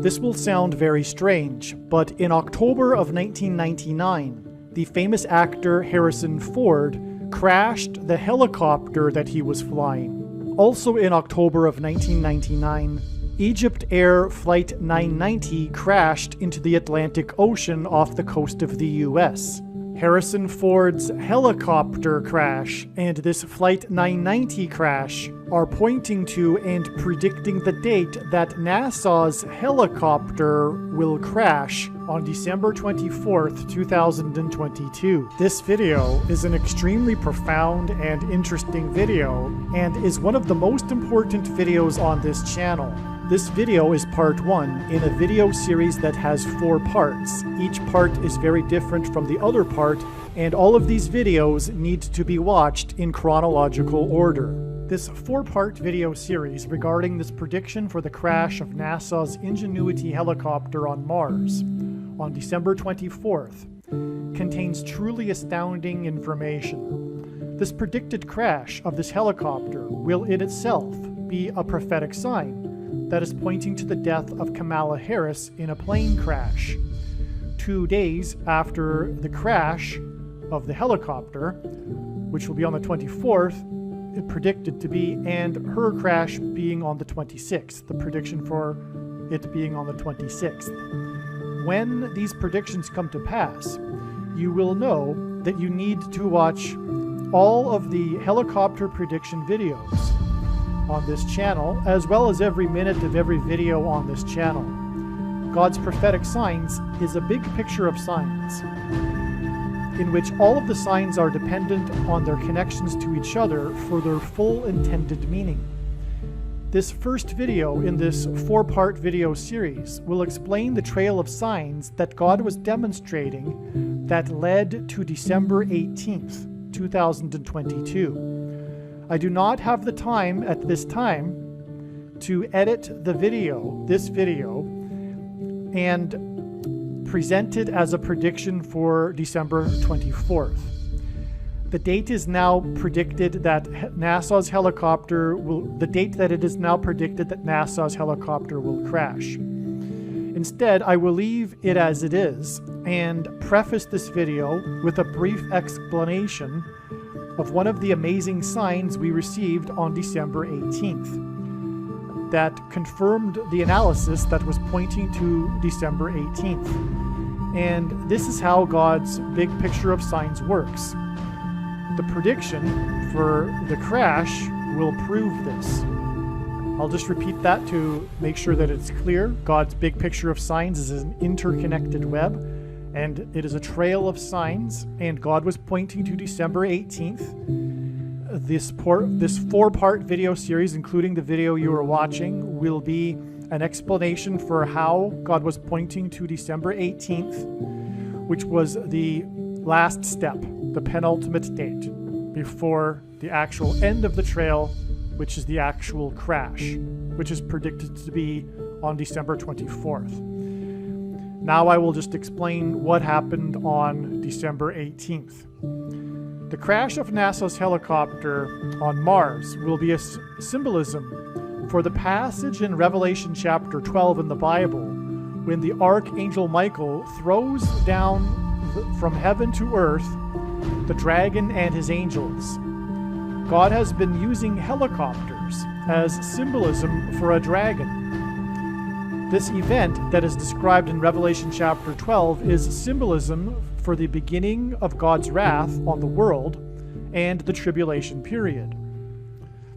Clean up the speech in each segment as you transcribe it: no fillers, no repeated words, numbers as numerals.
This will sound very strange, but in October of 1999, the famous actor Harrison Ford crashed the helicopter that he was flying. Also in October of 1999, Egypt Air Flight 990 crashed into the Atlantic Ocean off the coast of the US. Harrison Ford's helicopter crash and this Flight 990 crash are pointing to and predicting the date that NASA's helicopter will crash on December 24th, 2022. This video is an extremely profound and interesting video and is one of the most important videos on this channel. This video is part 1 in a video series that has 4 parts. Each part is very different from the other part, and all of these videos need to be watched in chronological order. This 4-part video series regarding this prediction for the crash of NASA's Ingenuity helicopter on Mars on December 24th contains truly astounding information. This predicted crash of this helicopter will in itself be a prophetic sign that is pointing to the death of Kamala Harris in a plane crash. 2 days after the crash of the helicopter, which will be on the 24th, it predicted to be, and her crash being on the 26th, the prediction for it being on the 26th. When these predictions come to pass, you will know that you need to watch all of the helicopter prediction videos on this channel, as well as every minute of every video on this channel. God's prophetic signs is a big picture of signs, in which all of the signs are dependent on their connections to each other for their full intended meaning. This first video in this 4-part video series will explain the trail of signs that God was demonstrating that led to December 18th, 2022. I do not have the time at this time to edit the video, this video, and present it as a prediction for December 24th. The date is now predicted that NASA's helicopter will, the date that it is now predicted that NASA's helicopter will crash. Instead, I will leave it as it is and preface this video with a brief explanation of one of the amazing signs we received on December 18th that confirmed the analysis that was pointing to December 18th. And this is how God's big picture of signs works. The prediction for the crash will prove this. I'll just repeat that to make sure that it's clear. God's big picture of signs is an interconnected web, and it is a trail of signs, and God was pointing to December 18th. This 4-part video series, including the video you are watching, will be an explanation for how God was pointing to December 18th, which was the last step, the penultimate date, before the actual end of the trail, which is the actual crash, which is predicted to be on December 24th. Now I will just explain what happened on December 18th. The crash of NASA's helicopter on Mars will be a symbolism for the passage in Revelation chapter 12 in the Bible, when the archangel Michael throws down from heaven to earth the dragon and his angels. God has been using helicopters as symbolism for a dragon. This event that is described in Revelation chapter 12 is symbolism for the beginning of God's wrath on the world and the tribulation period.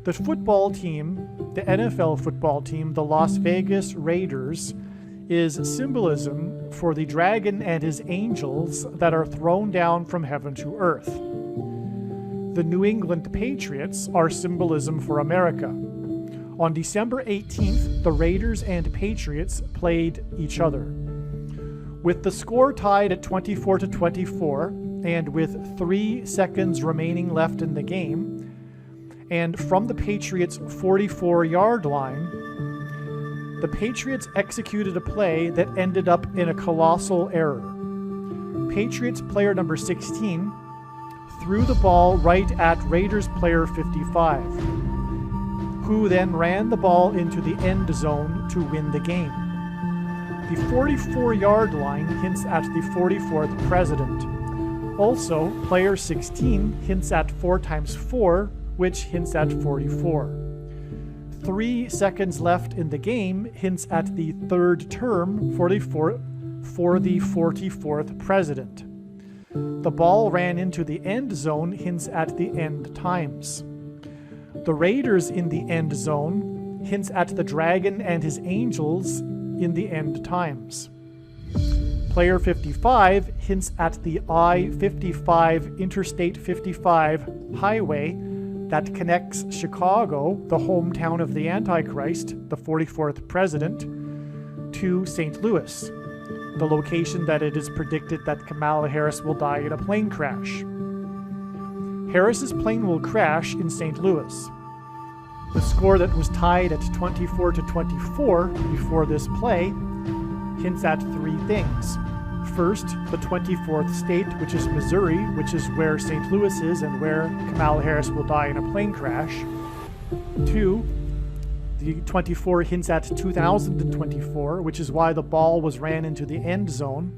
The football team, the NFL football team, the Las Vegas Raiders, is symbolism for the dragon and his angels that are thrown down from heaven to earth. The New England Patriots are symbolism for America. On December 18th, the Raiders and Patriots played each other. With the score tied at 24-24, and with 3 seconds remaining left in the game, and from the Patriots' 44-yard line, the Patriots executed a play that ended up in a colossal error. Patriots player number 16 threw the ball right at Raiders player 55, who then ran the ball into the end zone to win the game. The 44-yard line hints at the 44th president. Also, player 16 hints at 4 times 4, which hints at 44. 3 seconds left in the game hints at the third term for the 44th president. The ball ran into the end zone hints at the end times. The Raiders in the end zone hints at the dragon and his angels in the end times. Player 55 hints at the I-55 Interstate 55 highway that connects Chicago, the hometown of the Antichrist, the 44th president, to St. Louis, the location that it is predicted that Kamala Harris will die in a plane crash. Harris's plane will crash in St. Louis. The score that was tied at 24-24 before this play hints at 3 things. First, the 24th state, which is Missouri, which is where St. Louis is and where Kamala Harris will die in a plane crash. 2, the 24 hints at 2024, which is why the ball was ran into the end zone,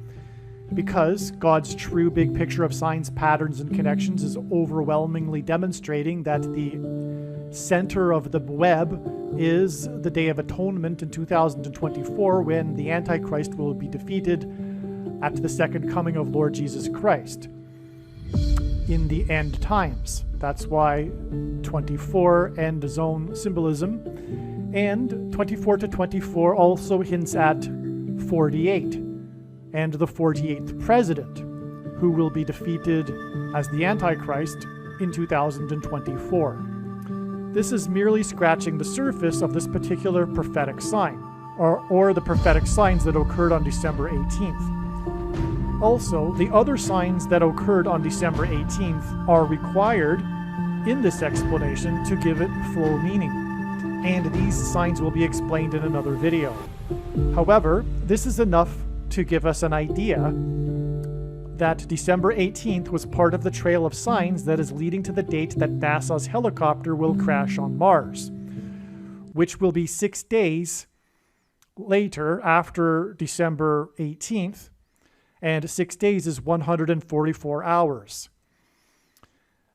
because God's true big picture of signs, patterns, and connections is overwhelmingly demonstrating that the center of the web is the Day of Atonement in 2024, when the Antichrist will be defeated at the second coming of Lord Jesus Christ in the end times. That's why 24 end zone symbolism, and 24-24 also hints at 48 and the 48th president, who will be defeated as the Antichrist in 2024. This is merely scratching the surface of this particular prophetic sign, or the prophetic signs that occurred on December 18th. Also, the other signs that occurred on December 18th are required in this explanation to give it full meaning, and these signs will be explained in another video. However, this is enough to give us an idea that December 18th was part of the trail of signs that is leading to the date that NASA's helicopter will crash on Mars, which will be 6 days later after December 18th, and 6 days is 144 hours.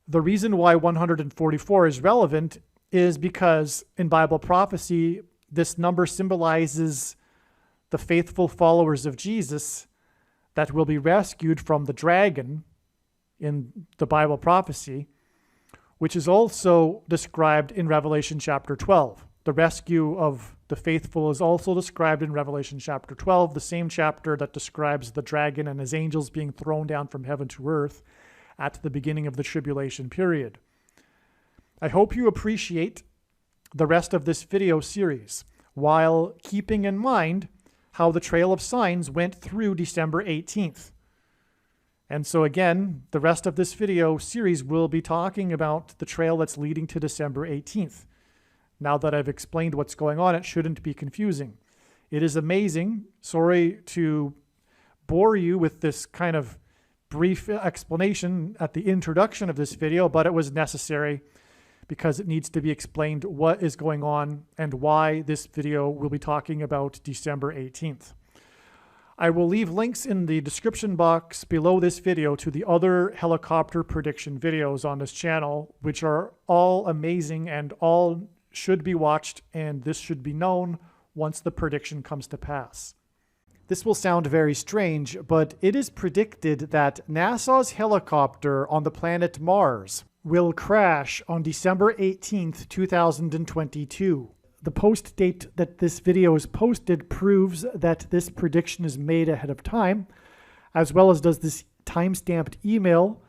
The reason why 144 is relevant is because in Bible prophecy, this number symbolizes the faithful followers of Jesus that will be rescued from the dragon in the Bible prophecy, which is also described in Revelation chapter 12. The rescue of the faithful is also described in Revelation chapter 12, the same chapter that describes the dragon and his angels being thrown down from heaven to earth at the beginning of the tribulation period. I hope you appreciate the rest of this video series, while keeping in mind how the trail of signs went through December 18th. And so again, the rest of this video series will be talking about the trail that's leading to December 18th. Now that I've explained what's going on, it shouldn't be confusing. It is amazing. Sorry to bore you with this kind of brief explanation at the introduction of this video, but it was necessary because it needs to be explained what is going on and why this video will be talking about December 18th. I will leave links in the description box below this video to the other helicopter prediction videos on this channel, which are all amazing and all should be watched, and this should be known once the prediction comes to pass. This will sound very strange, but it is predicted that NASA's helicopter on the planet Mars will crash on December 18th, 2022. The post date that this video is posted proves that this prediction is made ahead of time, as well as does this time-stamped email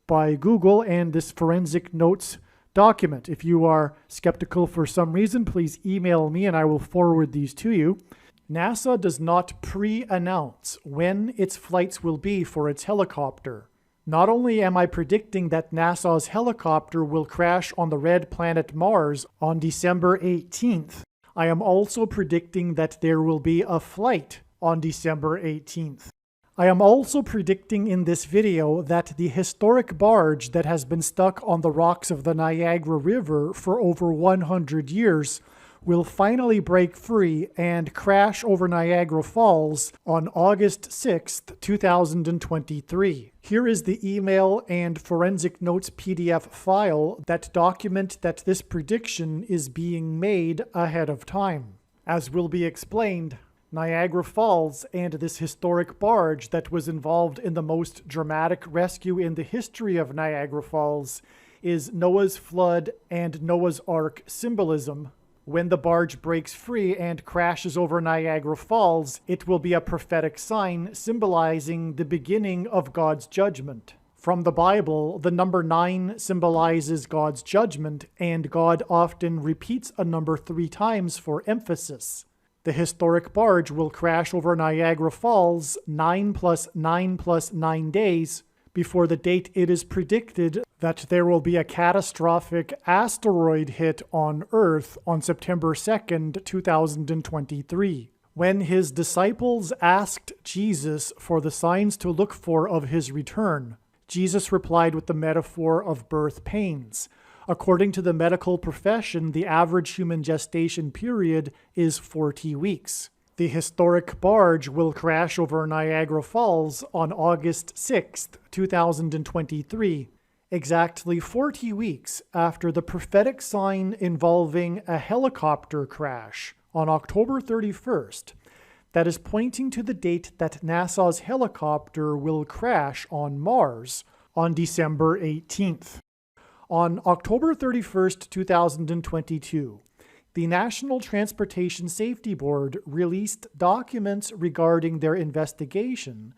by Google and this forensic notes document. If you are skeptical for some reason, please email me and I will forward these to you. NASA does not pre-announce when its flights will be for its helicopter. Not only am I predicting that NASA's helicopter will crash on the red planet Mars on December 18th, I am also predicting that there will be a flight on December 18th. I am also predicting in this video that the historic barge that has been stuck on the rocks of the Niagara River for over 100 years will finally break free and crash over Niagara Falls on August 6th, 2023. Here is the email and forensic notes PDF file that document that this prediction is being made ahead of time. As will be explained, Niagara Falls and this historic barge that was involved in the most dramatic rescue in the history of Niagara Falls is Noah's flood and Noah's Ark symbolism. When the barge breaks free and crashes over Niagara Falls, it will be a prophetic sign symbolizing the beginning of God's judgment. From the Bible, the number 9 symbolizes God's judgment, and God often repeats a number 3 times for emphasis. The historic barge will crash over Niagara Falls 9 plus 9 plus 9 days before the date it is predicted that there will be a catastrophic asteroid hit on Earth on September 2nd, 2023. When his disciples asked Jesus for the signs to look for of his return, Jesus replied with the metaphor of birth pains. According to the medical profession, the average human gestation period is 40 weeks. The historic barge will crash over Niagara Falls on August 6th, 2023, exactly 40 weeks after the prophetic sign involving a helicopter crash on October 31st that is pointing to the date that NASA's helicopter will crash on Mars on December 18th. On October 31st, 2022, the National Transportation Safety Board released documents regarding their investigation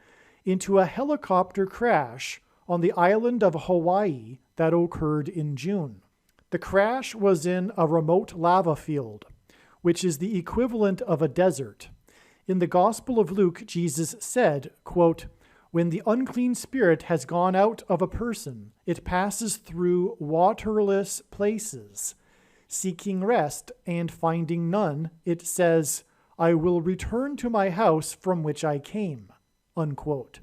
into a helicopter crash on the island of Hawaii that occurred in June. The crash was in a remote lava field, which is the equivalent of a desert. In the Gospel of Luke, Jesus said, quote, "When the unclean spirit has gone out of a person, it passes through waterless places. Seeking rest and finding none, it says, 'I will return to my house from which I came.'" Unquote.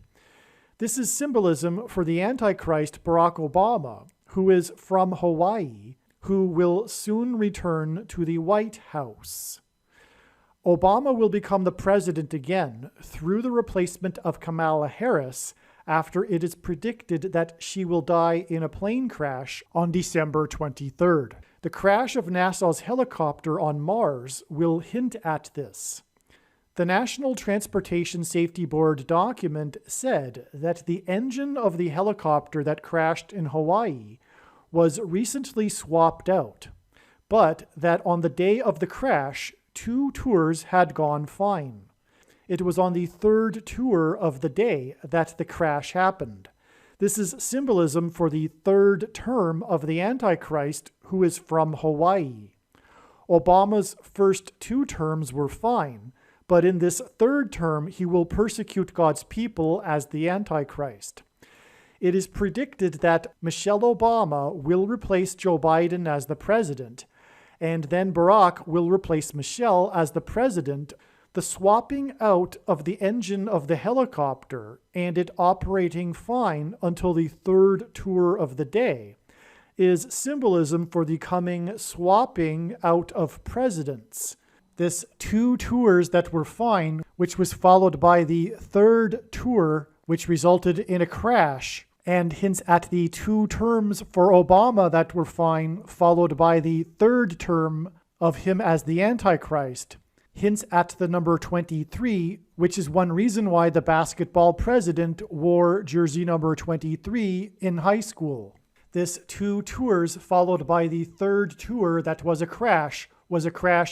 This is symbolism for the Antichrist Barack Obama, who is from Hawaii, who will soon return to the White House. Obama will become the president again through the replacement of Kamala Harris after it is predicted that she will die in a plane crash on December 23rd. The crash of NASA's helicopter on Mars will hint at this. The National Transportation Safety Board document said that the engine of the helicopter that crashed in Hawaii was recently swapped out, but that on the day of the crash, 2 tours had gone fine. It was on the 3rd tour of the day that the crash happened. This is symbolism for the 3rd term of the Antichrist, who is from Hawaii. Obama's first 2 terms were fine, but in this 3rd term he will persecute God's people as the Antichrist. It is predicted that Michelle Obama will replace Joe Biden as the president, and then Barack will replace Michelle as the president. The swapping out of the engine of the helicopter and it operating fine until the 3rd tour of the day is symbolism for the coming swapping out of presidents. This 2 tours that were fine, which was followed by the 3rd tour, which resulted in a crash, and hints at the 2 terms for Obama that were fine, followed by the 3rd term of him as the Antichrist. Hints at the number 23, which is one reason why the basketball president wore jersey number 23 in high school. This 2 tours followed by the 3rd tour that was a crash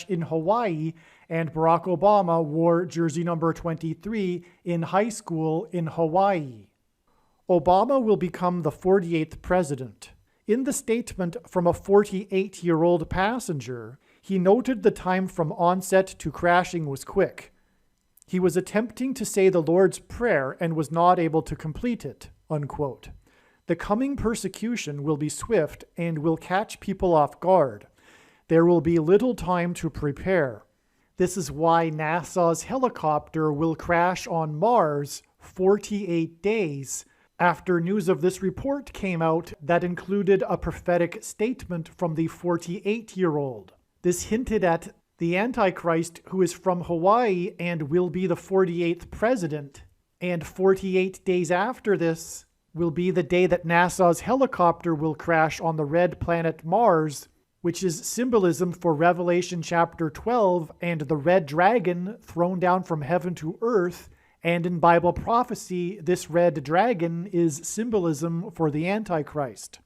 in Hawaii, and Barack Obama wore jersey number 23 in high school in Hawaii. Obama will become the 48th president. In the statement from a 48-year-old passenger, he noted the time from onset to crashing was quick. He was attempting to say the Lord's Prayer and was not able to complete it, unquote. The coming persecution will be swift and will catch people off guard. There will be little time to prepare. This is why NASA's helicopter will crash on Mars 48 days after news of this report came out that included a prophetic statement from the 48-year-old. This hinted at the Antichrist, who is from Hawaii and will be the 48th president. And 48 days after this will be the day that NASA's helicopter will crash on the red planet Mars, which is symbolism for Revelation chapter 12 and the red dragon thrown down from heaven to earth. And in Bible prophecy, this red dragon is symbolism for the Antichrist.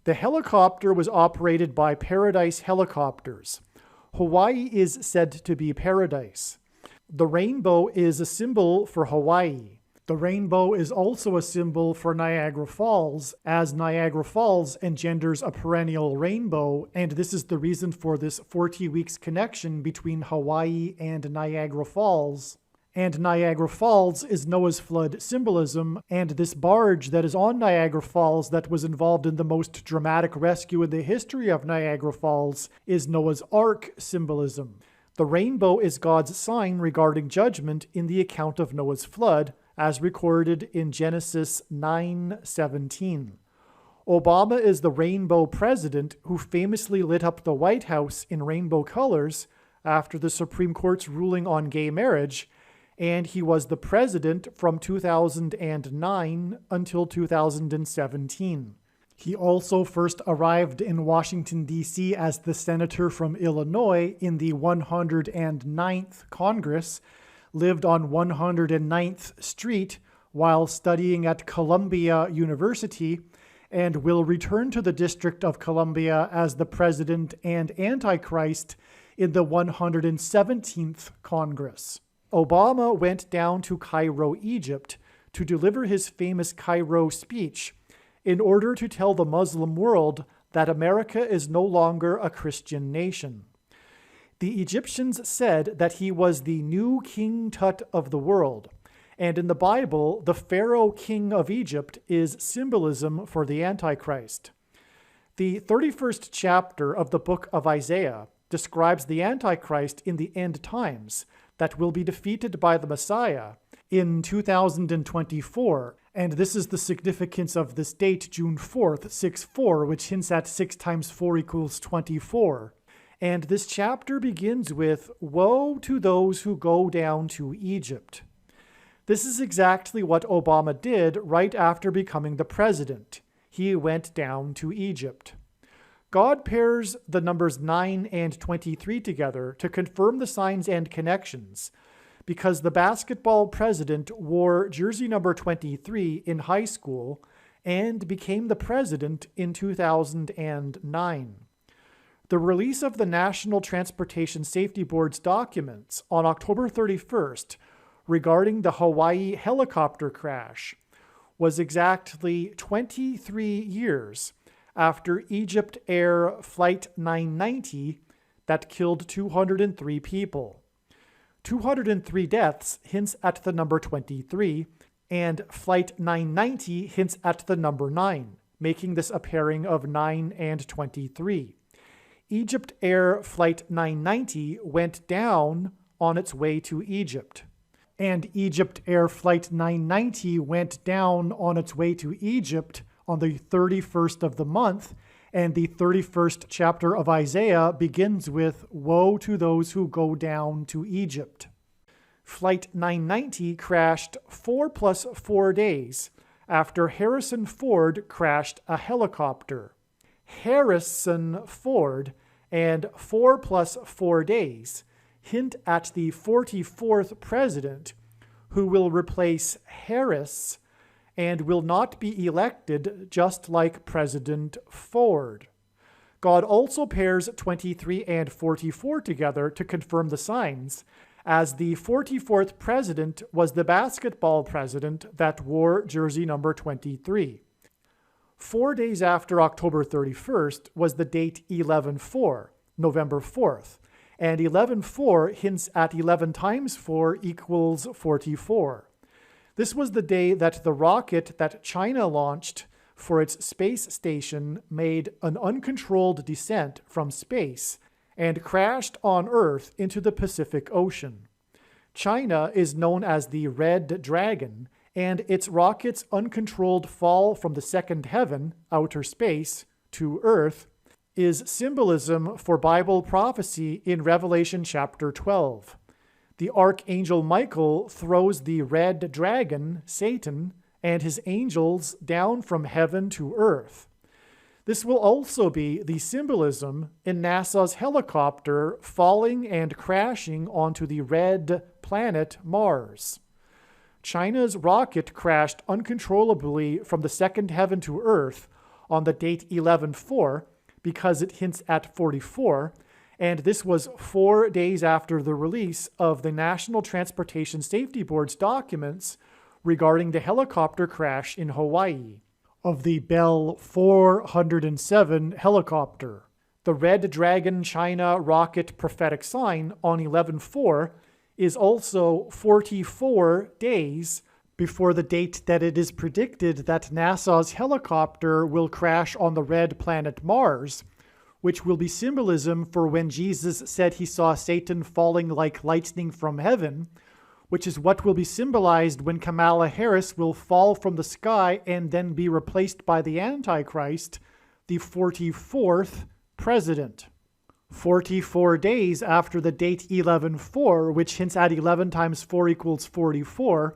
The helicopter was operated by Paradise Helicopters. Hawaii is said to be paradise. The rainbow is a symbol for Hawaii. The rainbow is also a symbol for Niagara Falls, as Niagara Falls engenders a perennial rainbow, and this is the reason for this 40 weeks connection between Hawaii and Niagara Falls. And Niagara Falls is Noah's flood symbolism, and this barge that is on Niagara Falls that was involved in the most dramatic rescue in the history of Niagara Falls is Noah's Ark symbolism. The rainbow is God's sign regarding judgment in the account of Noah's flood, as recorded in Genesis 9:17. Obama is the rainbow president who famously lit up the White House in rainbow colors after the Supreme Court's ruling on gay marriage, and he was the president from 2009 until 2017. He also first arrived in Washington, D.C. as the senator from Illinois in the 109th Congress, lived on 109th Street while studying at Columbia University, and will return to the District of Columbia as the president and Antichrist in the 117th Congress. Obama went down to Cairo, Egypt, to deliver his famous Cairo speech in order to tell the Muslim world that America is no longer a Christian nation. The Egyptians said that he was the new King Tut of the world, and in the Bible, the Pharaoh king of Egypt is symbolism for the Antichrist. The 31st chapter of the book of Isaiah describes the Antichrist in the end times that will be defeated by the Messiah in 2024. And this is the significance of this date, June 4th, 6-4, which hints at 6 times 4 equals 24. And this chapter begins with, "Woe to those who go down to Egypt." This is exactly what Obama did right after becoming the president. He went down to Egypt. God pairs the numbers 9 and 23 together to confirm the signs and connections, because the basketball president wore jersey number 23 in high school and became the president in 2009. The release of the National Transportation Safety Board's documents on October 31st regarding the Hawaii helicopter crash was exactly 23 years after Egypt Air Flight 990 that killed 203 people. 203 deaths hints at the number 23, and Flight 990 hints at the number 9, making this a pairing of 9 and 23. Egypt Air Flight 990 went down on its way to Egypt. And Egypt Air Flight 990 went down on its way to Egypt on the 31st of the month, and the 31st chapter of Isaiah begins with, "Woe to those who go down to Egypt." Flight 990 crashed 4 plus 4 days after Harrison Ford crashed a helicopter. Harrison Ford and 4 plus 4 days hint at the 44th president, who will replace Harris and will not be elected, just like President Ford. God also pairs 23 and 44 together to confirm the signs, as the 44th president was the basketball president that wore jersey number 23. 4 days after October 31st was the date 11/4, November 4th, and 11/4 hints at 11 times 4 equals 44. This was the day that the rocket that China launched for its space station made an uncontrolled descent from space and crashed on Earth into the Pacific Ocean. China is known as the Red Dragon, and its rocket's uncontrolled fall from the second heaven, outer space, to Earth, is symbolism for Bible prophecy in Revelation chapter 12. The archangel Michael throws the red dragon, Satan, and his angels down from heaven to earth. This will also be the symbolism in NASA's helicopter falling and crashing onto the red planet Mars. China's rocket crashed uncontrollably from the second heaven to Earth on the date 11/4 because it hints at 44, and this was 4 days after the release of the National Transportation Safety Board's documents regarding the helicopter crash in Hawaii of the Bell 407 helicopter. The Red Dragon China rocket prophetic sign on 11/4 is also 44 days before the date that it is predicted that NASA's helicopter will crash on the red planet Mars, which will be symbolism for when Jesus said he saw Satan falling like lightning from heaven, which is what will be symbolized when Kamala Harris will fall from the sky and then be replaced by the Antichrist, the 44th president. 44 days after the date 11/4, which hints at 11 times 4 equals 44,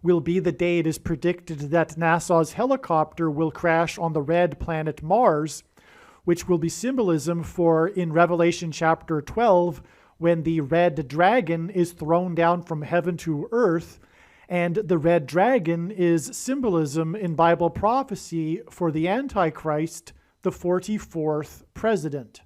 will be the day it is predicted that NASA's helicopter will crash on the red planet Mars, which will be symbolism for in Revelation chapter 12, when the red dragon is thrown down from heaven to earth, and the red dragon is symbolism in Bible prophecy for the Antichrist, the 44th president.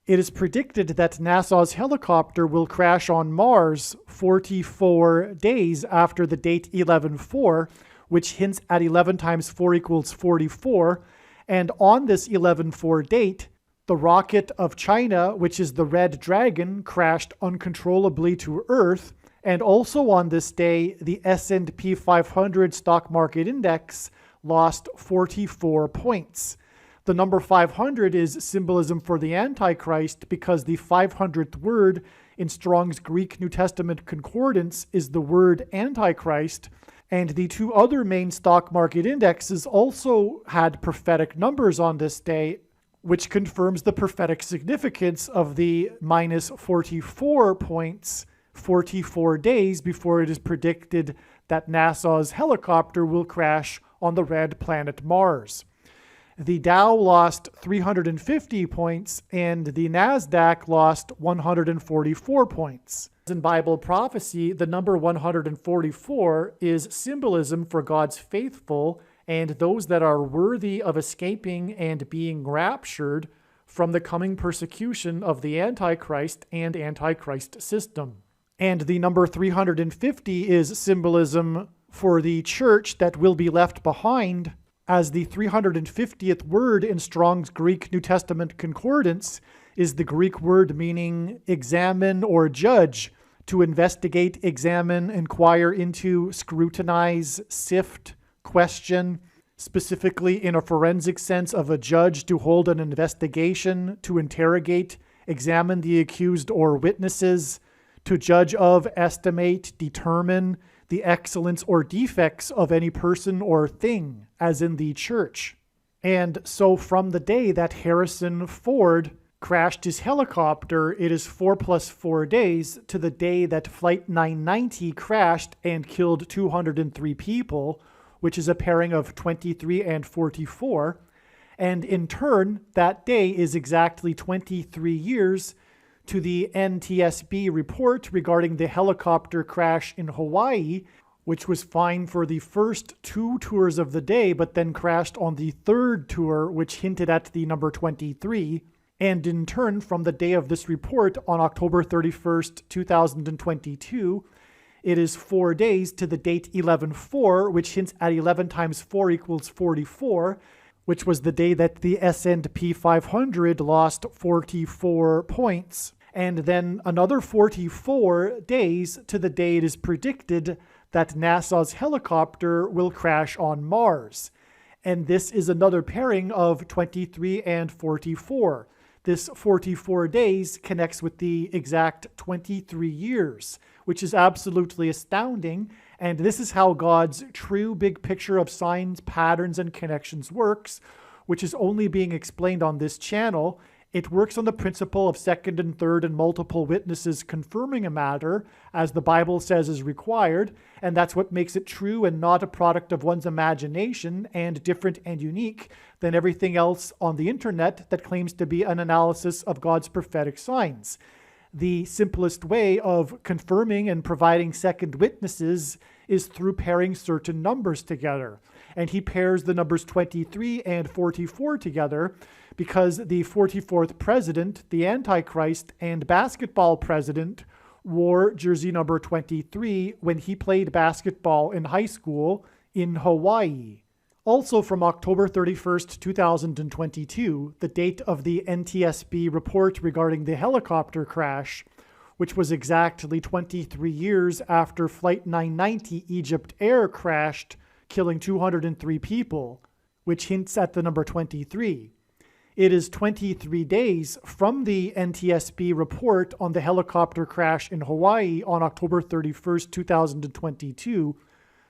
It is predicted that NASA's helicopter will crash on Mars 44 days after the date 11/4, which hints at 11 times 4 equals 44, and on this 11/4 date, the rocket of China, which is the Red Dragon, crashed uncontrollably to Earth, and also on this day, the S&P 500 stock market index lost 44 points. The number 500 is symbolism for the Antichrist because the 500th word in Strong's Greek New Testament Concordance is the word Antichrist, and the two other main stock market indexes also had prophetic numbers on this day, which confirms the prophetic significance of the minus 44 points 44 days before it is predicted that NASA's helicopter will crash on the red planet Mars. The Dow lost 350 points and the NASDAQ lost 144 points. In Bible prophecy, the number 144 is symbolism for God's faithful and those that are worthy of escaping and being raptured from the coming persecution of the Antichrist and Antichrist system. And the number 350 is symbolism for the church that will be left behind, as the 350th word in Strong's Greek New Testament Concordance is the Greek word meaning examine or judge, to investigate, examine, inquire into, scrutinize, sift, question, specifically in a forensic sense of a judge to hold an investigation, to interrogate, examine the accused or witnesses, to judge of, estimate, determine the excellence or defects of any person or thing, as in the church. And so from the day that Harrison Ford crashed his helicopter, it is 4 + 4 days to the day that Flight 990 crashed and killed 203 people, which is a pairing of 23 and 44. And in turn, that day is exactly 23 years to the NTSB report regarding the helicopter crash in Hawaii, which was fine for the first 2 tours of the day, but then crashed on the 3rd tour, which hinted at the number 23. And in turn, from the day of this report on October 31st, 2022, it is 4 days to the date 11/4, which hints at 11 times 4 equals 44, which was the day that the S&P 500 lost 44 points. And then another 44 days to the day it is predicted that NASA's helicopter will crash on Mars. And this is another pairing of 23 and 44. This 44 days connects with the exact 23 years, which is absolutely astounding. And this is how God's true big picture of signs, patterns, and connections works, which is only being explained on this channel. It works on the principle of second and third and multiple witnesses confirming a matter, as the Bible says is required, and that's what makes it true and not a product of one's imagination and different and unique than everything else on the internet that claims to be an analysis of God's prophetic signs. The simplest way of confirming and providing second witnesses is through pairing certain numbers together. And he pairs the numbers 23 and 44 together because the 44th president, the Antichrist, and basketball president wore jersey number 23 when he played basketball in high school in Hawaii. Also from October 31st, 2022, the date of the NTSB report regarding the helicopter crash, which was exactly 23 years after Flight 990 Egypt Air crashed, killing 203 people, which hints at the number 23. It is 23 days from the NTSB report on the helicopter crash in Hawaii on October 31st, 2022,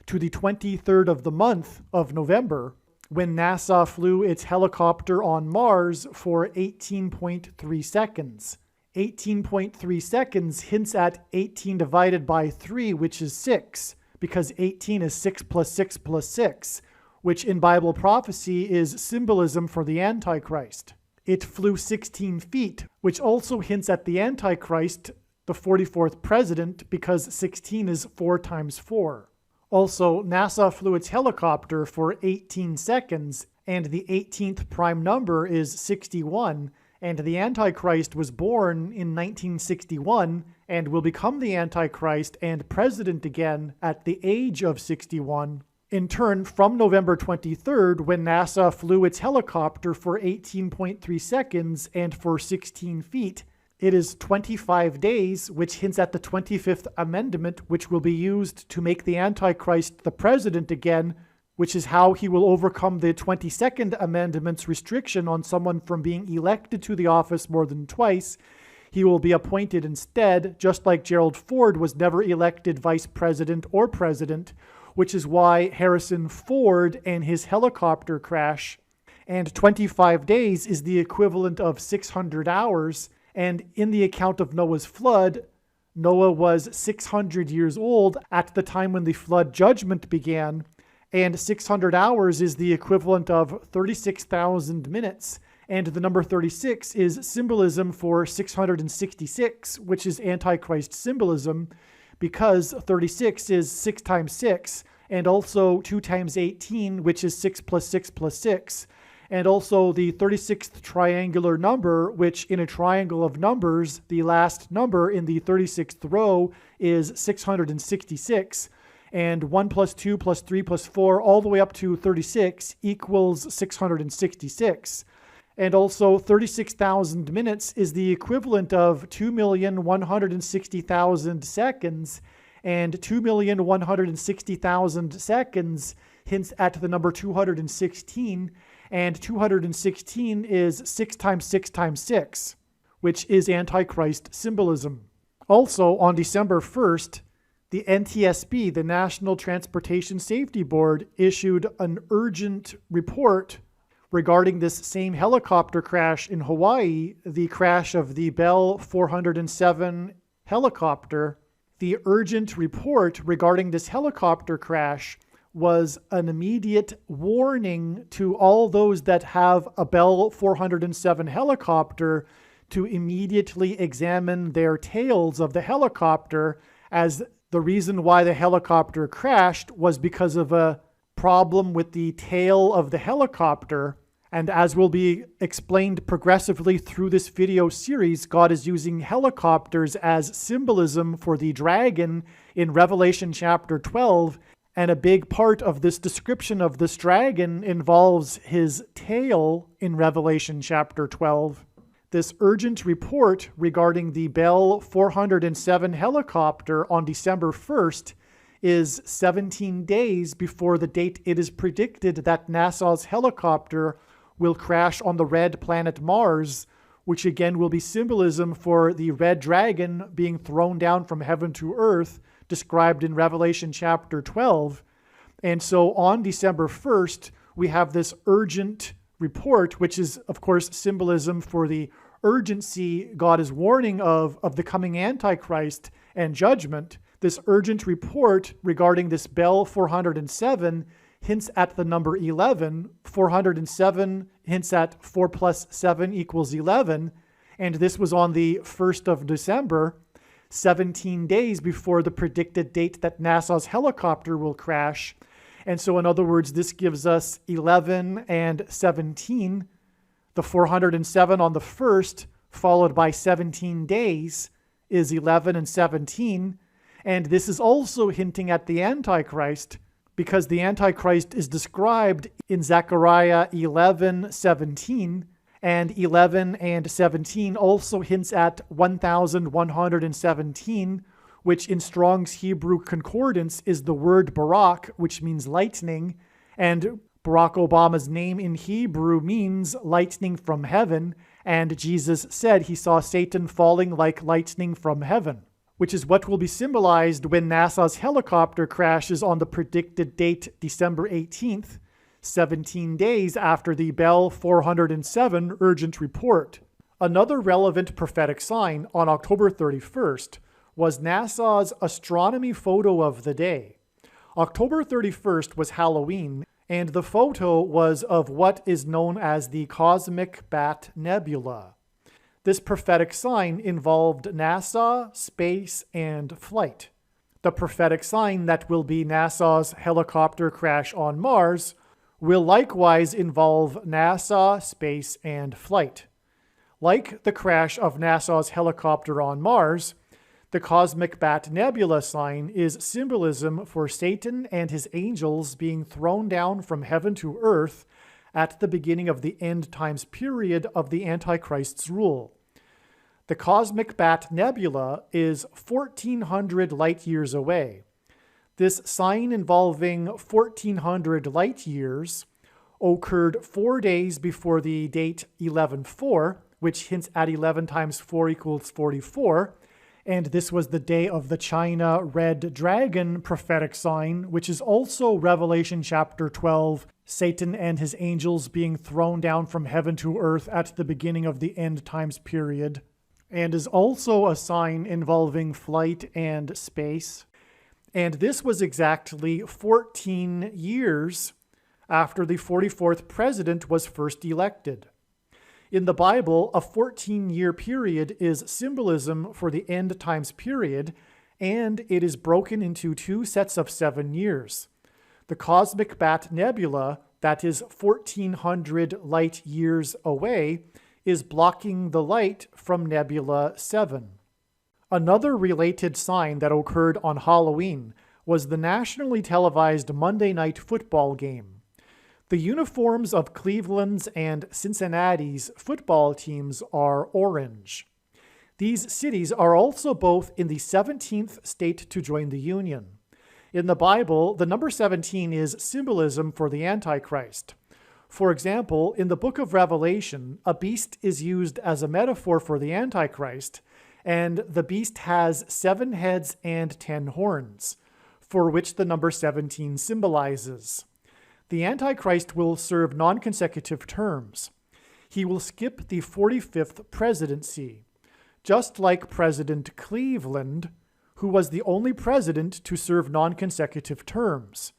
to the 23rd of the month of November, when NASA flew its helicopter on Mars for 18.3 seconds. 18.3 seconds hints at 18 divided by 3, which is 6, because 18 is 6 plus 6 plus 6, which in Bible prophecy is symbolism for the Antichrist. It flew 16 feet, which also hints at the Antichrist, the 44th president, because 16 is 4 times 4. Also, NASA flew its helicopter for 18 seconds, and the 18th prime number is 61, and the Antichrist was born in 1961 and will become the Antichrist and president again at the age of 61. In turn, from November 23rd, when NASA flew its helicopter for 18.3 seconds and for 16 feet, it is 25 days, which hints at the 25th Amendment, which will be used to make the Antichrist the president again, which is how he will overcome the 22nd Amendment's restriction on someone from being elected to the office more than twice. He will be appointed instead, just like Gerald Ford was never elected vice president or president, which is why Harrison Ford and his helicopter crash. And 25 days is the equivalent of 600 hours. And in the account of Noah's flood, Noah was 600 years old at the time when the flood judgment began, and 600 hours is the equivalent of 36,000 minutes, and the number 36 is symbolism for 666, which is Antichrist symbolism, because 36 is 6 times 6, and also 2 times 18, which is 6 plus 6 plus 6, and also the 36th triangular number, which in a triangle of numbers, the last number in the 36th row is 666, and 1 plus 2 plus 3 plus 4 all the way up to 36 equals 666. And also 36,000 minutes is the equivalent of 2,160,000 seconds, and 2,160,000 seconds hints at the number 216, and 216 is 6 times 6 times 6, which is Antichrist symbolism. Also, on December 1st, the NTSB, the National Transportation Safety Board, issued an urgent report regarding this same helicopter crash in Hawaii, the crash of the Bell 407 helicopter. The urgent report regarding this helicopter crash was an immediate warning to all those that have a Bell 407 helicopter to immediately examine their tails of the helicopter, as the reason why the helicopter crashed was because of a problem with the tail of the helicopter. And as will be explained progressively through this video series, God is using helicopters as symbolism for the dragon in Revelation chapter 12. And a big part of this description of this dragon involves his tail in Revelation chapter 12. This urgent report regarding the Bell 407 helicopter on December 1st is 17 days before the date it is predicted that NASA's helicopter will crash on the red planet Mars, which again will be symbolism for the red dragon being thrown down from heaven to earth, described in Revelation chapter 12. And so on December 1st, we have this urgent report, which is, of course, symbolism for the urgency God is warning of the coming Antichrist and judgment, this urgent report regarding this bell 407 hints at the number 11. 407 hints at 4 plus 7 equals 11. And this was on the 1st of December, 17 days before the predicted date that NASA's helicopter will crash. And so, in other words, this gives us 11 and 17. The 407 on the 1st, followed by 17 days, is 11 and 17. And this is also hinting at the Antichrist, because the Antichrist is described in Zechariah 11:17, and 11 and 17 also hints at 1117, which in Strong's Hebrew Concordance is the word Barak, which means lightning, and Barack Obama's name in Hebrew means lightning from heaven, and Jesus said he saw Satan falling like lightning from heaven, which is what will be symbolized when NASA's helicopter crashes on the predicted date December 18th, 17 days after the Bell 407 urgent report. Another relevant prophetic sign on October 31st was NASA's astronomy photo of the day. October 31st was Halloween, and the photo was of what is known as the Cosmic Bat Nebula. This prophetic sign involved NASA, space, and flight. The prophetic sign that will be NASA's helicopter crash on Mars will likewise involve NASA, space, and flight. Like the crash of NASA's helicopter on Mars, the Cosmic Bat Nebula sign is symbolism for Satan and his angels being thrown down from heaven to earth at the beginning of the end times period of the Antichrist's rule. The Cosmic Bat Nebula is 1,400 light years away. This sign involving 1,400 light years occurred 4 days before the date 11/4, which hints at 11 times 4 equals 44, and this was the day of the China Red Dragon prophetic sign, which is also Revelation chapter 12, Satan and his angels being thrown down from heaven to earth at the beginning of the end times period, and is also a sign involving flight and space. And this was exactly 14 years after the 44th president was first elected. In the Bible, a 14-year period is symbolism for the end times period, and it is broken into 2 sets of 7 years. The Cosmic Bat Nebula, that is 1,400 light years away, is blocking the light from Nebula 7. Another related sign that occurred on Halloween was the nationally televised Monday Night Football game. The uniforms of Cleveland's and Cincinnati's football teams are orange. These cities are also both in the 17th state to join the Union. In the Bible, the number 17 is symbolism for the Antichrist. For example, in the book of Revelation, a beast is used as a metaphor for the Antichrist, and the beast has 7 heads and 10 horns, for which the number 17 symbolizes. The Antichrist will serve non-consecutive terms. He will skip the 45th presidency, just like President Cleveland, who was the only president to serve non-consecutive terms.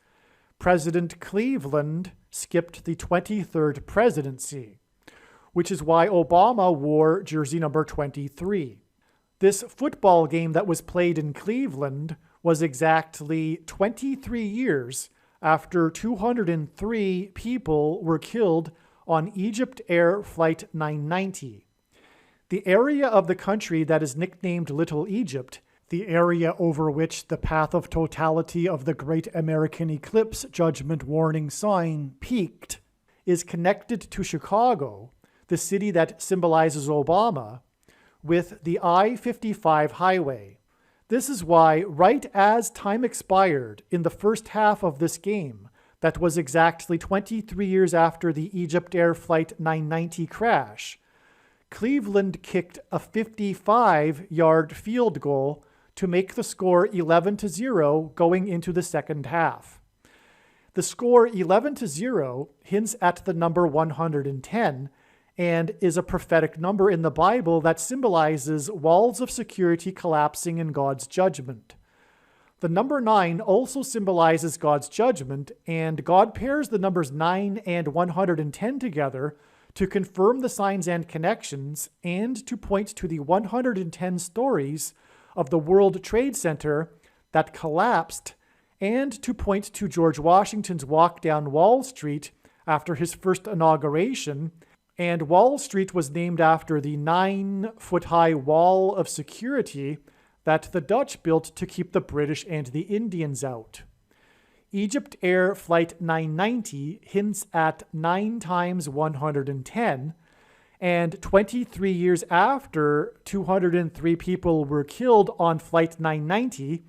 President Cleveland skipped the 23rd presidency, which is why Obama wore jersey number 23. This football game that was played in Cleveland was exactly 23 years after 203 people were killed on Egypt Air Flight 990. The area of the country that is nicknamed Little Egypt, the area over which the path of totality of the Great American Eclipse Judgment Warning sign peaked, is connected to Chicago, the city that symbolizes Obama, with the I-55 highway. This is why, right as time expired in the first half of this game, that was exactly 23 years after the Egypt Air Flight 990 crash, Cleveland kicked a 55-yard field goal to make the score 11-0 going into the second half. The score 11-0 hints at the number 110, and is a prophetic number in the Bible that symbolizes walls of security collapsing in God's judgment. The number 9 also symbolizes God's judgment, and God pairs the numbers 9 and 110 together to confirm the signs and connections and to point to the 110 stories of the World Trade Center that collapsed, and to point to George Washington's walk down Wall Street after his first inauguration. And Wall Street was named after the 9-foot-high wall of security that the Dutch built to keep the British and the Indians out. Egypt Air Flight 990 hints at 9 times 110, and 23 years after 203 people were killed on Flight 990,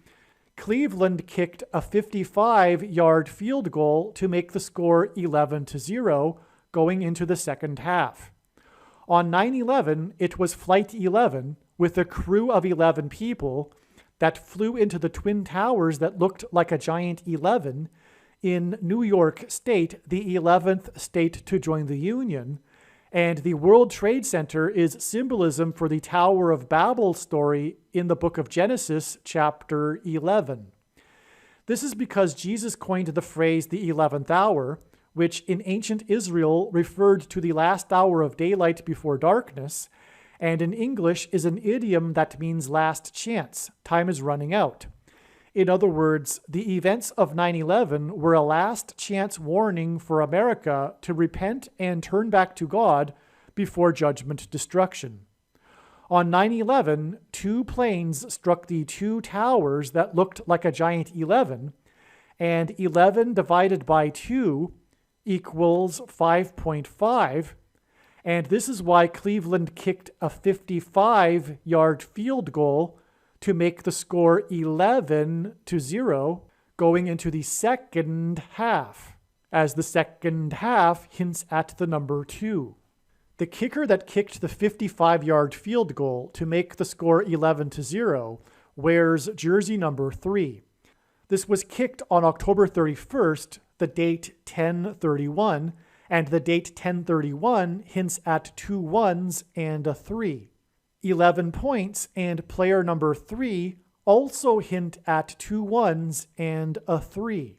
Cleveland kicked a 55-yard field goal to make the score 11-0 going into the second half. On 9/11, it was Flight 11, with a crew of 11 people, that flew into the Twin Towers that looked like a giant 11 in New York State, the 11th state to join the Union, and the World Trade Center is symbolism for the Tower of Babel story in the book of Genesis, chapter 11. This is because Jesus coined the phrase the 11th hour, which in ancient Israel referred to the last hour of daylight before darkness, and in English is an idiom that means last chance, time is running out. In other words, the events of 9/11 were a last chance warning for America to repent and turn back to God before judgment destruction. On 9/11, 2 planes struck the 2 towers that looked like a giant 11, and 11 divided by 2 equals 5.5, and this is why Cleveland kicked a 55-yard field goal to make the score 11-0 going into the second half, as the second half hints at the number 2. The kicker that kicked the 55-yard field goal to make the score 11-0 wears jersey number 3. This was kicked on October 31st, the date 10/31, and the date 10/31 hints at 2 1s and a 3. 11 points and player number 3 also hint at 2 1s and a 3.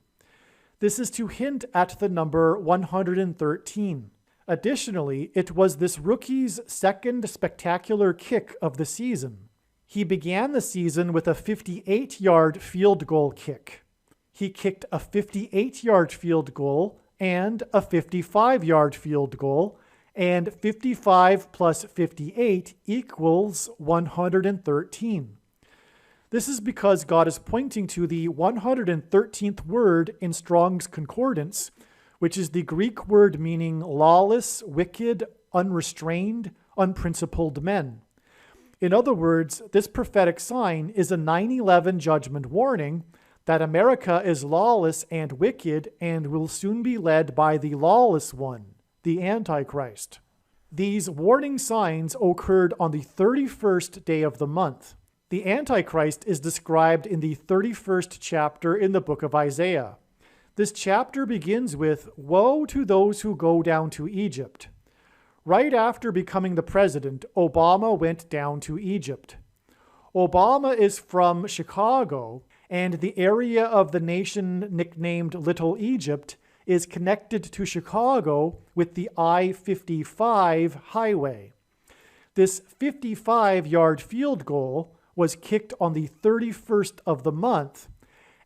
This is to hint at the number 113. Additionally, it was this rookie's second spectacular kick of the season. He began the season with a 58-yard field goal kick. He kicked a 58-yard field goal and a 55-yard field goal, and 55 plus 58 equals 113. This is because God is pointing to the 113th word in Strong's Concordance, which is the Greek word meaning lawless, wicked, unrestrained, unprincipled men. In other words, this prophetic sign is a 9/11 judgment warning that America is lawless and wicked and will soon be led by the lawless one, the Antichrist. These warning signs occurred on the 31st day of the month. The Antichrist is described in the 31st chapter in the book of Isaiah. This chapter begins with, "Woe to those who go down to Egypt." Right after becoming the president, Obama went down to Egypt. Obama is from Chicago, and the area of the nation nicknamed Little Egypt is connected to Chicago with the I-55 highway. This 55-yard field goal was kicked on the 31st of the month,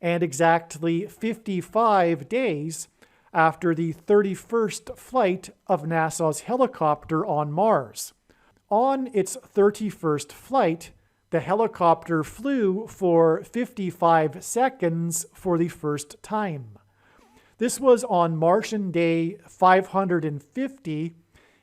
and exactly 55 days after the 31st flight of NASA's helicopter on Mars. On its 31st flight, the helicopter flew for 55 seconds for the first time. This was on Martian Day 550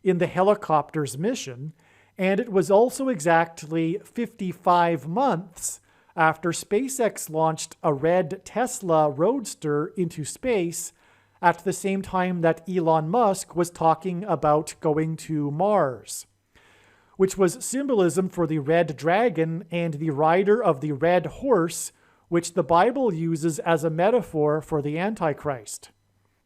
in the helicopter's mission, and it was also exactly 55 months after SpaceX launched a red Tesla Roadster into space at the same time that Elon Musk was talking about going to Mars, which was symbolism for the red dragon and the rider of the red horse, which the Bible uses as a metaphor for the Antichrist.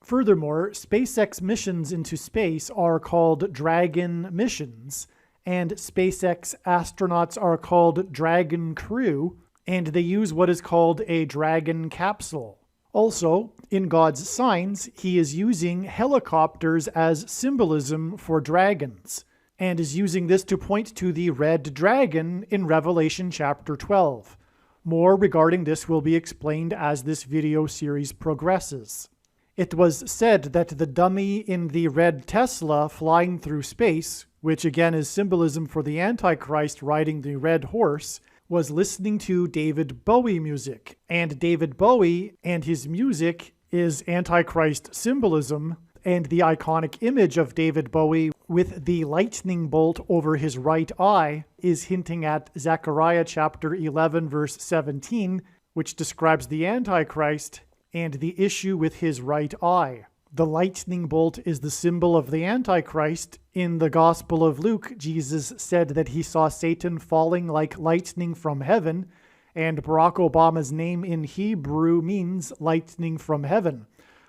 Furthermore, SpaceX missions into space are called Dragon missions, and SpaceX astronauts are called Dragon crew, and they use what is called a Dragon capsule. Also, in God's signs, he is using helicopters as symbolism for dragons, and is using this to point to the red dragon in Revelation chapter 12. More regarding this will be explained as this video series progresses. It was said that the dummy in the red Tesla flying through space, which again is symbolism for the Antichrist riding the red horse, was listening to David Bowie music. And David Bowie and his music is Antichrist symbolism, and the iconic image of David Bowie with the lightning bolt over his right eye is hinting at Zechariah chapter 11 verse 17, which describes the Antichrist and the issue with his right eye. The lightning bolt is the symbol of the Antichrist. In the Gospel of Luke, Jesus said that he saw Satan falling like lightning from heaven, and Barack Obama's name in Hebrew means lightning from heaven.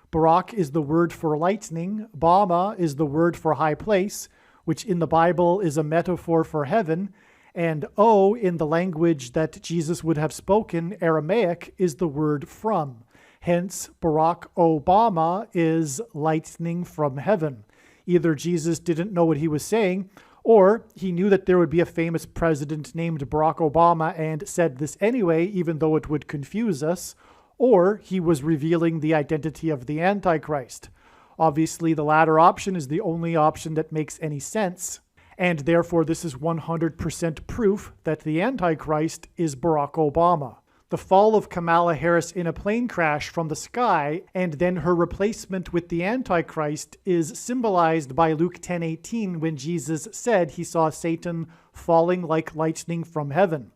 Barak is the word for lightning, Bama is the word for high place, which in the Bible is a metaphor for heaven, and O in the language that Jesus would have spoken, Aramaic, is the word from. Hence, Barack Obama is lightning from heaven. Either Jesus didn't know what he was saying, or he knew that there would be a famous president named Barack Obama and said this anyway, even though it would confuse us, or he was revealing the identity of the Antichrist. Obviously, the latter option is the only option that makes any sense, and therefore this is 100% proof that the Antichrist is Barack Obama. The fall of Kamala Harris in a plane crash from the sky, and then her replacement with the Antichrist, is symbolized by Luke 10:18 when Jesus said he saw Satan falling like lightning from heaven.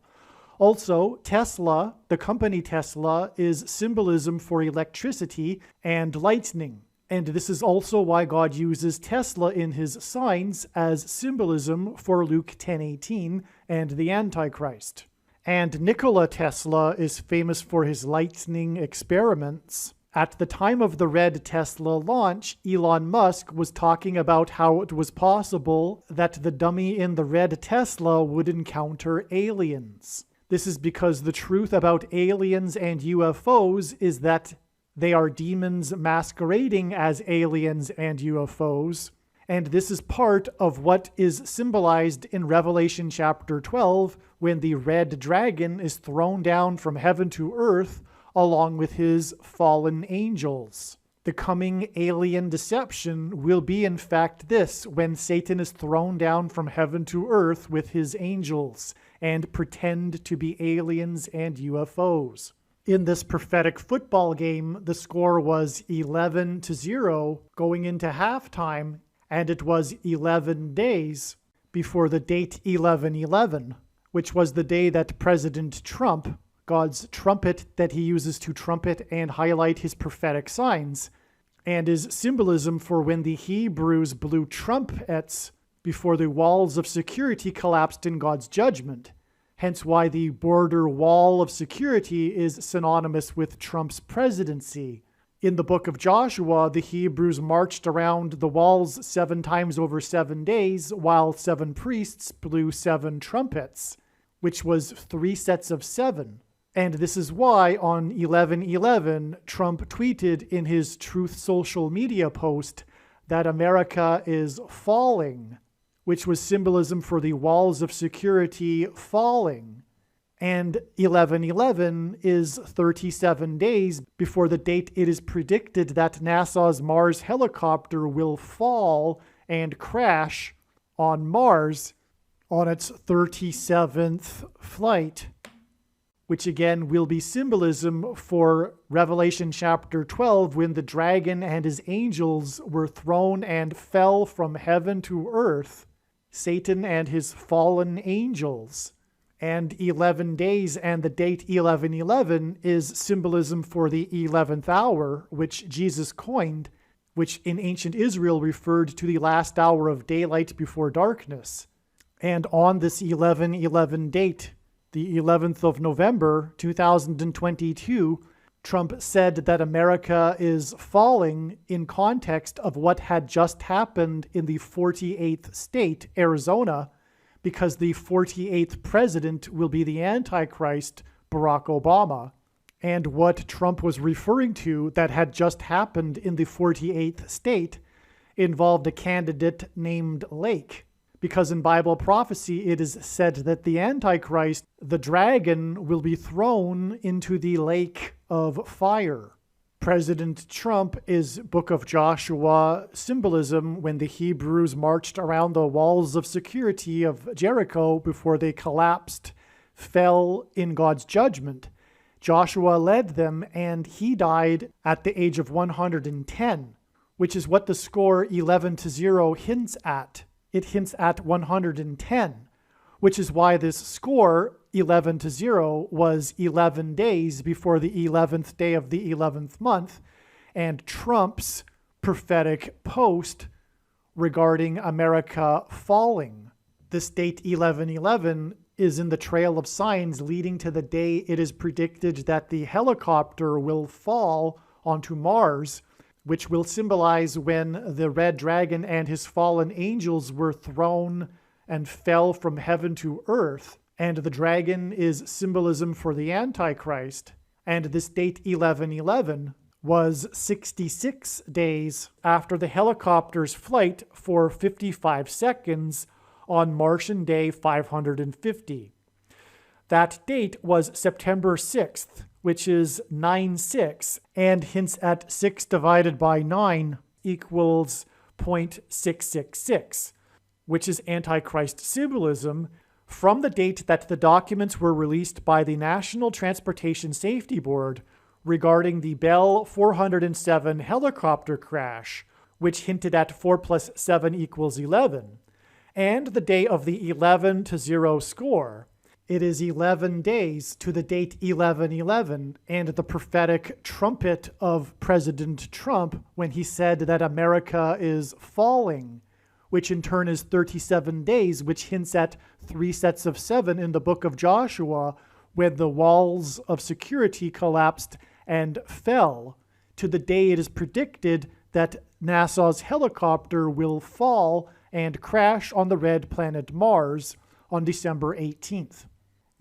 Also, Tesla, the company Tesla, is symbolism for electricity and lightning. And this is also why God uses Tesla in his signs as symbolism for Luke 10:18 and the Antichrist. And Nikola Tesla is famous for his lightning experiments. At the time of the red Tesla launch, Elon Musk was talking about how it was possible that the dummy in the red Tesla would encounter aliens. This is because the truth about aliens and UFOs is that they are demons masquerading as aliens and UFOs. And this is part of what is symbolized in Revelation chapter 12 when the red dragon is thrown down from heaven to earth along with his fallen angels. The coming alien deception will be in fact this, when Satan is thrown down from heaven to earth with his angels and pretend to be aliens and UFOs. In this prophetic football game, the score was 11-0 going into halftime, and it was 11 days before the date 11/11, which was the day that President Trump, God's trumpet that he uses to trumpet and highlight his prophetic signs, and is symbolism for when the Hebrews blew trumpets before the walls of security collapsed in God's judgment. Hence why the border wall of security is synonymous with Trump's presidency. In the book of Joshua, the Hebrews marched around the walls 7 times over 7 days, while 7 priests blew 7 trumpets, which was 3 sets of 7. And this is why on 11/11, Trump tweeted in his Truth social media post that America is falling, which was symbolism for the walls of security falling. And 11/11 is 37 days before the date it is predicted that NASA's Mars helicopter will fall and crash on Mars on its 37th flight, which again will be symbolism for Revelation chapter 12 when the dragon and his angels were thrown and fell from heaven to earth, Satan and his fallen angels. And 11 days and the date 11/11 is symbolism for the 11th hour, which Jesus coined, which in ancient Israel referred to the last hour of daylight before darkness. And on this 11/11 date, the 11th of November, 2022, Trump said that America is falling in context of what had just happened in the 48th state, Arizona, because the 48th president will be the Antichrist, Barack Obama. And what Trump was referring to that had just happened in the 48th state involved a candidate named Lake. Because in Bible prophecy, it is said that the Antichrist, the dragon, will be thrown into the lake of fire. President Trump is Book of Joshua symbolism when the Hebrews marched around the walls of security of Jericho before they collapsed, fell in God's judgment. Joshua led them, and he died at the age of 110, which is what the score 11-0 hints at. It hints at 110, which is why this score 11-0 was 11 days before the 11th day of the 11th month, and Trump's prophetic post regarding America falling. This date 11-11 is in the trail of signs leading to the day it is predicted that the helicopter will fall onto Mars, which will symbolize when the red dragon and his fallen angels were thrown and fell from heaven to earth. And the dragon is symbolism for the Antichrist. And this date 11-11 was 66 days after the helicopter's flight for 55 seconds on Martian day 550. That date was September 6th, which is 9/6, and hints at 6 divided by 9 equals 0.666, which is Antichrist symbolism from the date that the documents were released by the National Transportation Safety Board regarding the Bell 407 helicopter crash, which hinted at 4 plus 7 equals 11, and the day of the 11-0 score. It is 11 days to the date 11-11 and the prophetic trumpet of President Trump when he said that America is falling, which in turn is 37 days, which hints at 3 sets of 7 in the book of Joshua when the walls of security collapsed and fell, to the day it is predicted that NASA's helicopter will fall and crash on the red planet Mars on December 18th.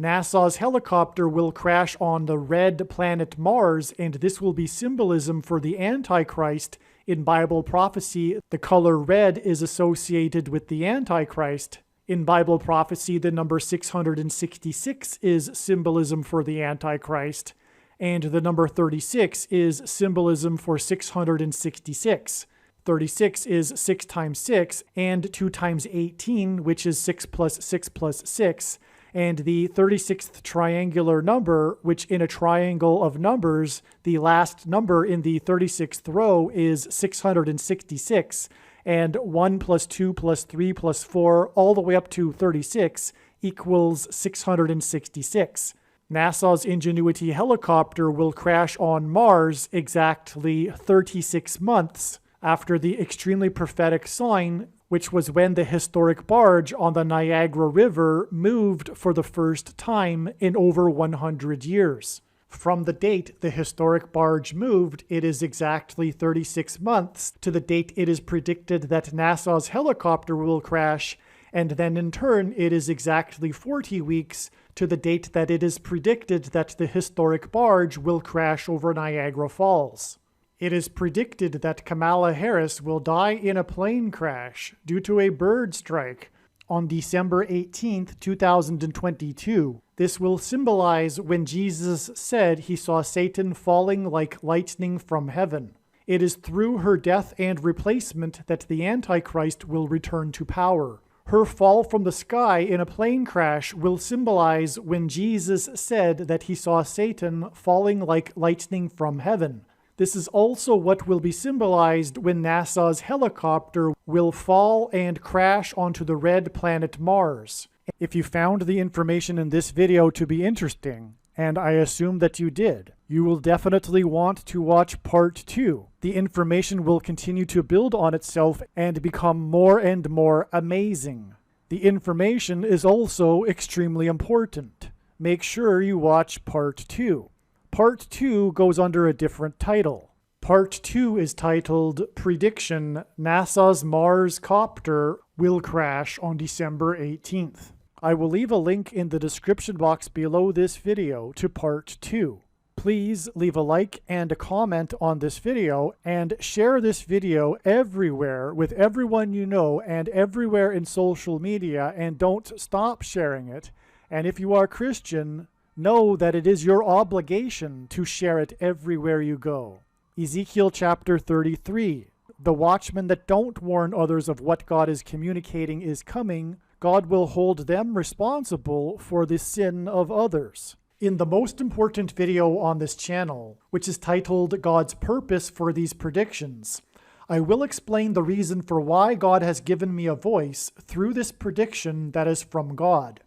NASA's helicopter will crash on the red planet Mars, and this will be symbolism for the Antichrist. In Bible prophecy, the color red is associated with the Antichrist. In Bible prophecy, the number 666 is symbolism for the Antichrist, and the number 36 is symbolism for 666. 36 is 6 times 6, and 2 times 18, which is 6 plus 6 plus 6. And the 36th triangular number, which in a triangle of numbers, the last number in the 36th row is 666, and 1 plus 2 plus 3 plus 4, all the way up to 36, equals 666. NASA's Ingenuity helicopter will crash on Mars exactly 36 months after the extremely prophetic sign, which was when the historic barge on the Niagara River moved for the first time in over 100 years. From the date the historic barge moved, it is exactly 36 months to the date it is predicted that NASA's helicopter will crash, and then in turn it is exactly 40 weeks to the date that it is predicted that the historic barge will crash over Niagara Falls. It is predicted that Kamala Harris will die in a plane crash due to a bird strike on December 18, 2022. This will symbolize when Jesus said he saw Satan falling like lightning from heaven. It is through her death and replacement that the Antichrist will return to power. Her fall from the sky in a plane crash will symbolize when Jesus said that he saw Satan falling like lightning from heaven. This is also what will be symbolized when NASA's helicopter will fall and crash onto the red planet Mars. If you found the information in this video to be interesting, and I assume that you did, you will definitely want to watch part 2. The information will continue to build on itself and become more and more amazing. The information is also extremely important. Make sure you watch part 2. Part 2 goes under a different title. Part 2 is titled Prediction: NASA's Mars Copter Will Crash on December 18th. I will leave a link in the description box below this video to Part 2. Please leave a like and a comment on this video and share this video everywhere with everyone you know and everywhere in social media, and don't stop sharing it. And if you are Christian, know that it is your obligation to share it everywhere you go. Ezekiel chapter 33. The watchmen that don't warn others of what God is communicating is coming. God will hold them responsible for the sin of others. In the most important video on this channel, which is titled God's Purpose for These Predictions, I will explain the reason for why God has given me a voice through this prediction that is from God.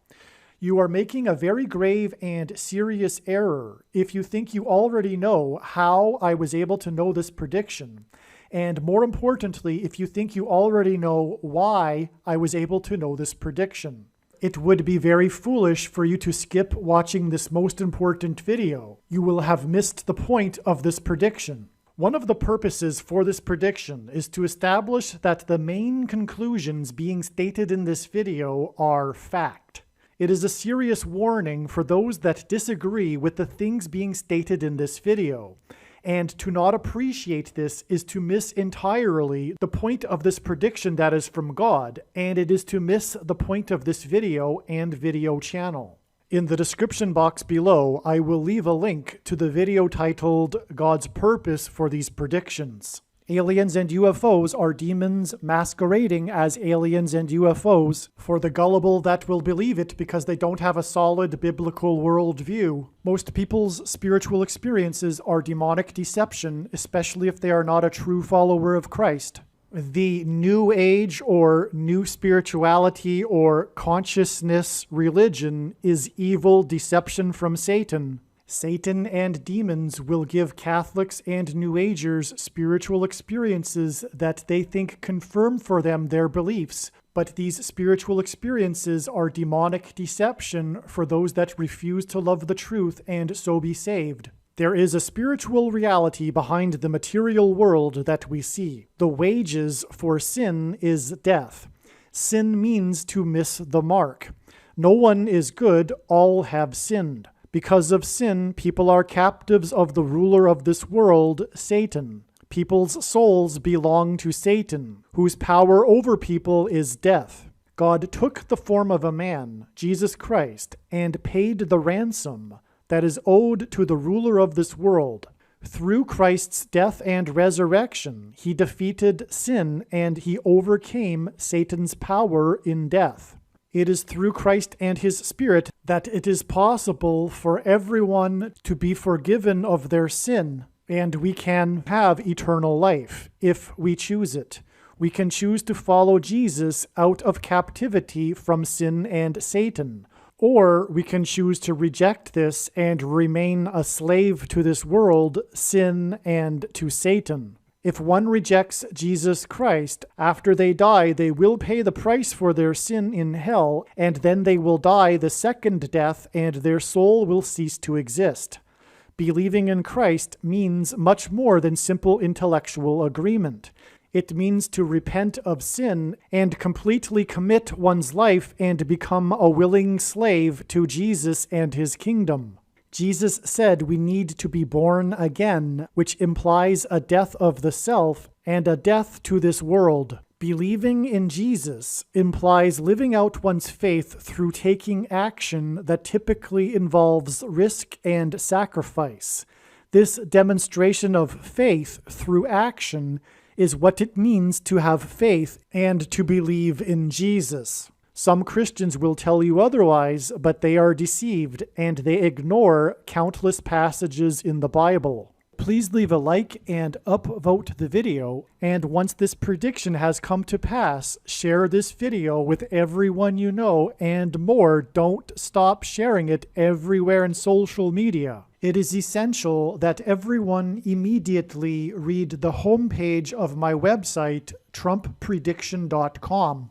You are making a very grave and serious error if you think you already know how I was able to know this prediction, and more importantly, if you think you already know why I was able to know this prediction. It would be very foolish for you to skip watching this most important video. You will have missed the point of this prediction. One of the purposes for this prediction is to establish that the main conclusions being stated in this video are fact. It is a serious warning for those that disagree with the things being stated in this video. And to not appreciate this is to miss entirely the point of this prediction that is from God, and it is to miss the point of this video and video channel. In the description box below, I will leave a link to the video titled God's Purpose for These Predictions. Aliens and UFOs are demons masquerading as aliens and UFOs for the gullible that will believe it because they don't have a solid biblical worldview. Most people's spiritual experiences are demonic deception, especially if they are not a true follower of Christ. The New Age or New Spirituality or Consciousness religion is evil deception from Satan. Satan and demons will give Catholics and New Agers spiritual experiences that they think confirm for them their beliefs, but these spiritual experiences are demonic deception for those that refuse to love the truth and so be saved. There is a spiritual reality behind the material world that we see. The wages for sin is death. Sin means to miss the mark. No one is good, all have sinned. Because of sin, people are captives of the ruler of this world, Satan. People's souls belong to Satan, whose power over people is death. God took the form of a man, Jesus Christ, and paid the ransom that is owed to the ruler of this world. Through Christ's death and resurrection, he defeated sin and he overcame Satan's power in death. It is through Christ and his Spirit that it is possible for everyone to be forgiven of their sin, and we can have eternal life if we choose it. We can choose to follow Jesus out of captivity from sin and Satan, or we can choose to reject this and remain a slave to this world, sin, and to Satan. If one rejects Jesus Christ, after they die, they will pay the price for their sin in hell, and then they will die the second death, and their soul will cease to exist. Believing in Christ means much more than simple intellectual agreement. It means to repent of sin and completely commit one's life and become a willing slave to Jesus and his kingdom. Jesus said we need to be born again, which implies a death of the self and a death to this world. Believing in Jesus implies living out one's faith through taking action that typically involves risk and sacrifice. This demonstration of faith through action is what it means to have faith and to believe in Jesus. Some Christians will tell you otherwise, but they are deceived and they ignore countless passages in the Bible. Please leave a like and upvote the video, and once this prediction has come to pass, share this video with everyone you know, and more, don't stop sharing it everywhere in social media. It is essential that everyone immediately read the homepage of my website, TrumpPrediction.com.